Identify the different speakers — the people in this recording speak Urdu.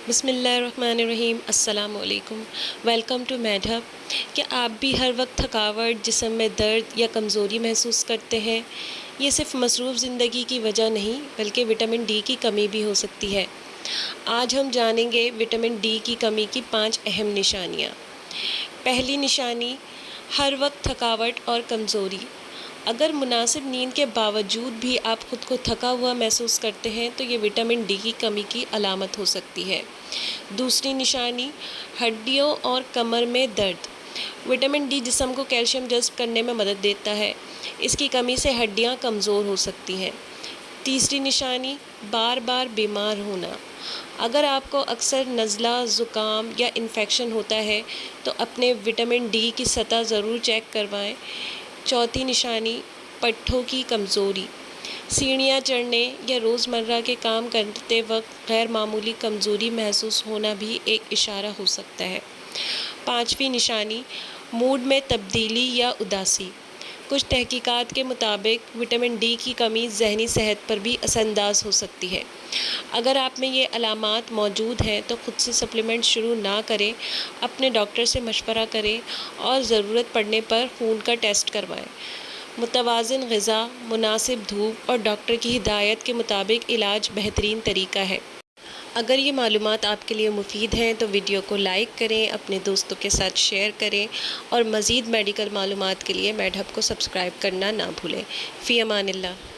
Speaker 1: بسم اللہ الرحمن الرحیم۔ السلام علیکم، ویلکم ٹو میڈ ہب۔ کیا آپ بھی ہر وقت تھکاوٹ، جسم میں درد یا کمزوری محسوس کرتے ہیں؟ یہ صرف مصروف زندگی کی وجہ نہیں بلکہ وٹامن ڈی کی کمی بھی ہو سکتی ہے۔ آج ہم جانیں گے وٹامن ڈی کی کمی کی 5 اہم نشانیاں۔ پہلی نشانی، ہر وقت تھکاوٹ اور کمزوری۔ اگر مناسب نیند کے باوجود بھی آپ خود کو تھکا ہوا محسوس کرتے ہیں تو یہ وٹامن ڈی کی کمی کی علامت ہو سکتی ہے۔ دوسری نشانی، ہڈیوں اور کمر میں درد۔ وٹامن ڈی جسم کو کیلشیم جذب کرنے میں مدد دیتا ہے، اس کی کمی سے ہڈیاں کمزور ہو سکتی ہیں۔ تیسری نشانی، بار بار بیمار ہونا۔ اگر آپ کو اکثر نزلہ، زکام یا انفیکشن ہوتا ہے تو اپنے وٹامن ڈی کی سطح ضرور چیک کروائیں۔ چوتھی نشانی، پٹھوں کی کمزوری۔ سیڑھیاں چڑھنے یا روزمرہ کے کام کرتے وقت غیر معمولی کمزوری محسوس ہونا بھی ایک اشارہ ہو سکتا ہے۔ پانچویں نشانی، موڈ میں تبدیلی یا اداسی۔ کچھ تحقیقات کے مطابق وٹامن ڈی کی کمی ذہنی صحت پر بھی اثر انداز ہو سکتی ہے۔ اگر آپ میں یہ علامات موجود ہیں تو خود سے سپلیمنٹ شروع نہ کریں، اپنے ڈاکٹر سے مشورہ کریں اور ضرورت پڑنے پر خون کا ٹیسٹ کروائیں۔ متوازن غذا، مناسب دھوپ اور ڈاکٹر کی ہدایت کے مطابق علاج بہترین طریقہ ہے۔ اگر یہ معلومات آپ کے لیے مفید ہیں تو ویڈیو کو لائک کریں، اپنے دوستوں کے ساتھ شیئر کریں اور مزید میڈیکل معلومات کے لیے میڈ ہب کو سبسکرائب کرنا نہ بھولیں۔ فی امان اللہ۔